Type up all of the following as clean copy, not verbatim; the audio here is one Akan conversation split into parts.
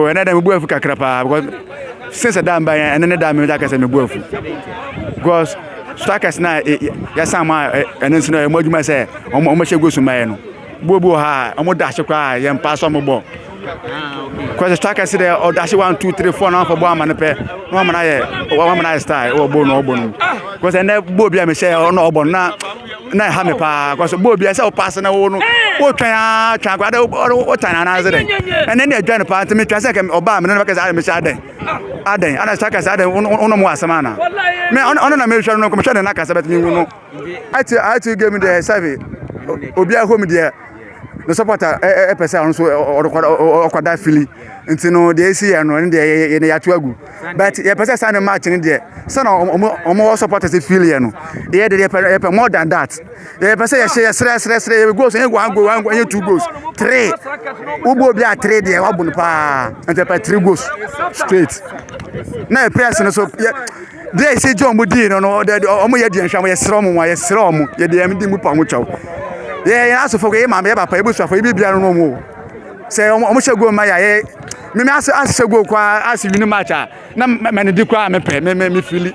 And then we go for Kakrapa because since I done by and then I make us a move because strikers now, yes, I'm and then so much you say, almost go to my Bobo ha, almost dash a cry and pass on my ball. Because the strikers there or dash 1, 2, 3, 4 now for one man a pair, one man style or bone or bone. Because I never Bobby I say or no bone now. Na ha me pa because Bobby I say o pass na wo no o twan kwada o tan na azere and then they join part me twa say ke oba me no because I me say aden ana strikers aden ono mo asema na me ono na me hwe no ko hwe na kasa bet me no ati game dey serve obi a home dey no supporter person on so o kwada fili ntino dey see ya no dey ya to agu but ye person say na match ni dey so na omo supporters feel ya no dey dey more than that ye person ye share stress ye goals ye one goal ye 2 goals 3 ubo bi a 3 dey wa bunu pa ante pa 3 goals straight na person so dey say John Mudi no omo ye dey nhwa ye sro mo ye dey am di mu pa mo chaw yeah aso for ye ma me papa e bu so for e bibia no mo say omo shego ma ya ye me shego kwa asi win match na me di kwa me pe me fili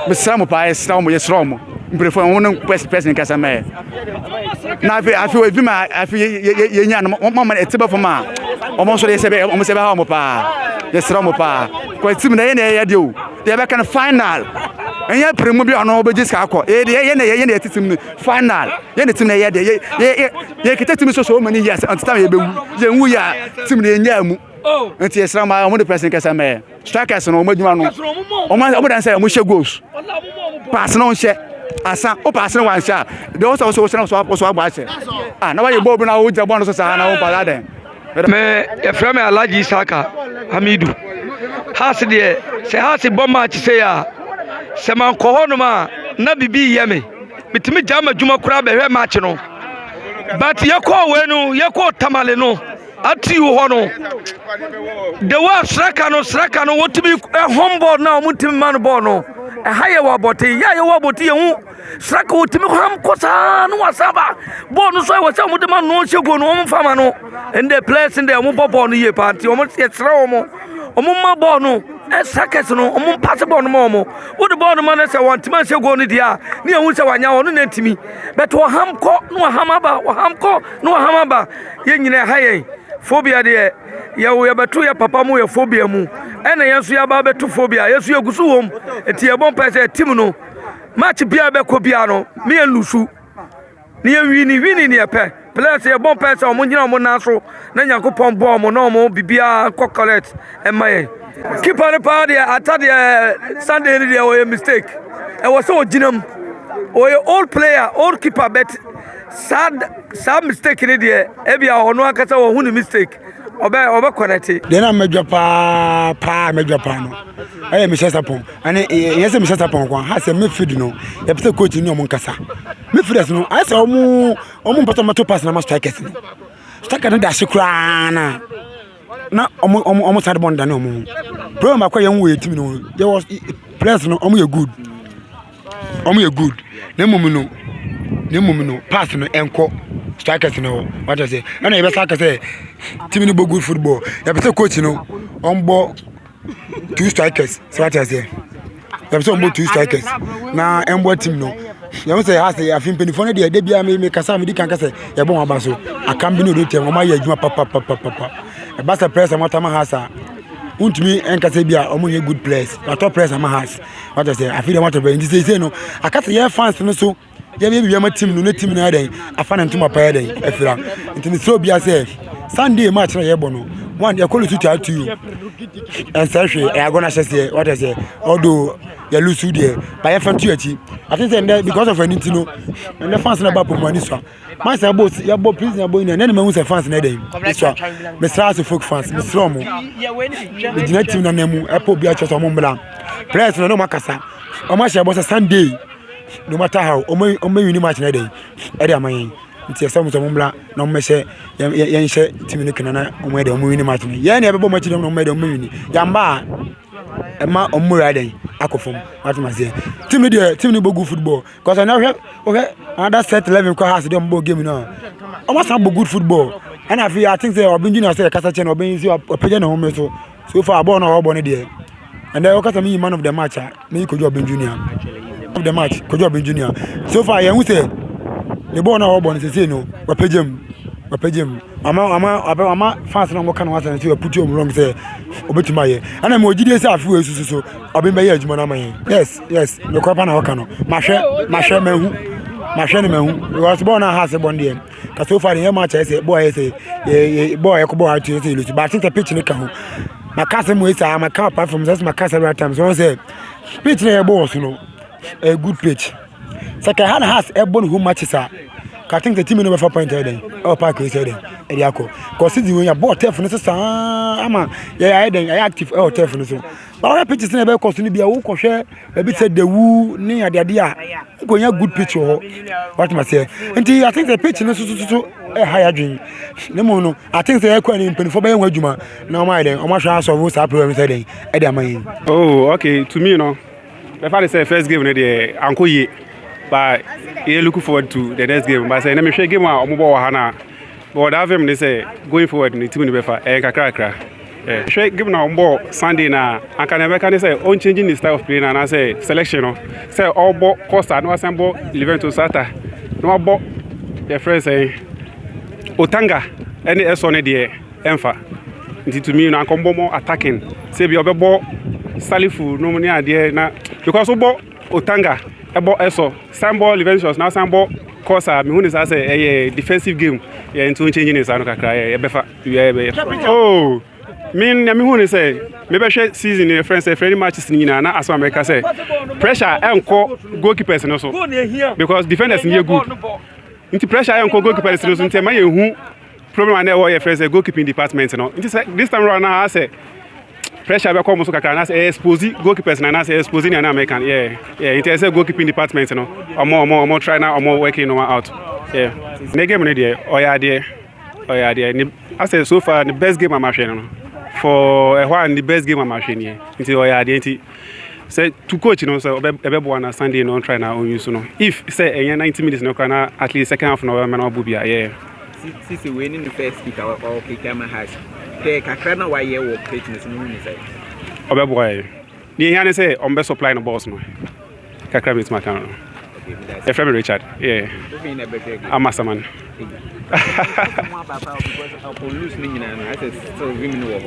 me sra mo pa ye sra mo ye sra mo mprefo won person kasa me na afi we bi ma afi ye nya no mo ma etebe fo ma omo so ye sebe ha mo pa ye sra mo pa ko tim na ye de o de be kan final enya premu bi ono obeji ska akọ ye na titim final ye na tim na ye de ye kitatim so many years until time ye bewu ye nwu ya tim na enya mu nti ye sra ma omo de person kasa me strikers no omadwuma no omo dan say omo she goals pass no she asa o pass no wan sha de o so agba che na wa ye bobu na o jabo no so sa na o pa den me e fra me Alhaji Isaka Hamidu hase de se hase bomba chi se ya se man ko hono ma na bibi ye me bitimi jama djuma kura be hwe match no but ye ko we no ye ko tamale no ati wo hono the wa straka no wotimi homeboard na omutimi man ball no haye wa boti ya ye wa boti ye hu straka wotimi ham kosa no wasaba ball no so we say omudi man no shego no omfama no and the players in there omo ball no ye party omo ye sra omo ma ball no strikers no omo pass ball no mo wo the ball no man say want man shego no dia ne hu say wanya wo no ntimi but wo ham ko no hamaba ye nyina haye phobia de ya betu ya papa mu ya phobia mu ena yesu ya ba betu phobia yesu egusu wom eti e bon pese team no match bia be ko bia no me enlusu ne ye wini ne epe players e bon pese omo nyina omo naso na Nyankopon ball mo no omo bibia ko collect emaye keeper ne pa de atade Sunday ne de o mistake e was so ginam o old player old keeper bet sad mistake ne de e bia ono akasa wo hu ni mistake oba correct de na medwa pa no aye me shesa pon ane yese me shesa pon kwa ha se me feed no e pese coach ni omo nkasa me feed no aye se omo mpato mato pass na ma strikers no striker no da shikra na omo sad bond da na omo problem akwa ye nwo yetim no there was players no omo ye good na mum no pass no enko strikers no what I say na you better say team no go good football you better coach no ombo 2 strikers so what I say you better ombo 2 strikers na embo team no you say has say afin penifo no de bia me kasa me di kan kasa ye bon aba so akambi no do tem o ma ye adwuma papa e ba sa press amotama hasa untumi enkasa bia omo ye good players but top players am has what I say I feel them want to be say no akasa ye fans no so ya be bia ma team no na team na den afana ntuma pa den afira ntini so bia say Sunday match na ye bono one they call it to you and say I gonna say what I say although you lose you there by your fan to you I think say because of anything no and the fans na ba po money so my say boss ya bo please na bo in na me say fans na den so me start to folk fans me slow mo the team na nemu e po bia cho mo mbla players no makasa o ma share boss Sunday no matter how o me win match na dey e dey amayin nti esa mo mbla na o me she ye she team ni kana o me dey o win match ni ye na e be match dem no me dey o win yamba e ma o mu raden akofom what ma say team ni go good football because I now okay another set 11 ko has dem bo game no o ma say go good football and I feel I think they are being junior say kasa chen oben si opege na home so far ball na obo ne there and then okasa me man of the match me Kojo Ben Junior of the match Kojo Ben Junior so far you say the ball na obo ne say no opege ama fans na mo kan wa say you put you wrong say obetima ye and I mo gide say afu esusu so oben be ye adwuma na man yes no kwapa na waka no mahwe mehu was born and has a bond there. Because so far, the match I say, boy, I could boy to say, but I think the pitch in the car. My cousin was my car apart from just my cousin right time. So I say, pitch in a boss, you know, a good pitch. Second has a bone who matches her. I think the team in over 4 point heading. Oh, Park is heading. Ediaco. Because when you bought telephone, I active oh telephone. But our pitches in a better cost to be a walk or share. Maybe said the woo near the idea. Going a good pitch or what must say. And I think the pitch is a higher dream. No more. I think they are quite in for being with Juma. No, my then, how much house of what's happening today? Oh, okay. To me, you know, the father said first game the Uncle Ye. But you looking forward to the next game. But say, let me share game on mobile Hana. But have him they say going forward in the team in the befa. Share game now on board Sunday na. I can never say on changing the style of play and I say selection. No, say all ball Costa no assemble Liverpool Sata. No ball the friend say Otanga any S on the Enfa. To me na combo more attacking. Say be ball Salifu no money idea na because ball Otanga. About eso sambo Liverpool now sambo Costa me who is say a defensive game into changing his anu kakra oh me who is say maybe share season in friends friendly matches ni na as America say pressure enko goalkeepers no so because defenders near good into pressure enko goalkeepers no so into my who problem and your friends goalkeeping department no this time around now I say pressure be come so kakra na say expose goalkeepers na say exposing na American it is a goalkeeping department no omo try now omo working no out the game no there oya there I say so far the best game I'm watching no for a while the best game I'm watching here until oya there say to coach no so ebe na Sunday no try na on use no if say 90 minutes no kana at least second half no man obubia Sisi winning the first kick or Kikama has. The Kakrana why you will pitch in the moon. Obeboy. The Yan say on best supply no boss no. Kakram is my town. A friend Richard. Yeah. I'm a man.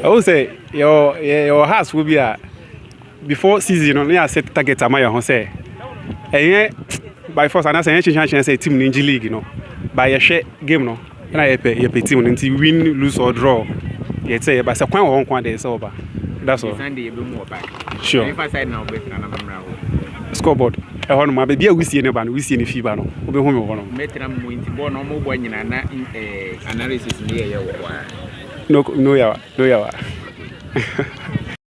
I will say your house will be a before season only I set target at my home say. By force and I say team in G League, you know. By a share game no. And I pay team until win, lose or draw. You say, but it's a one day over. That's all. Sunday, sure. If I say now, scoreboard. I want my baby. We see any we see any fever. No, we be home one. Metram winti born no more boy in analysis near your. No, yawa.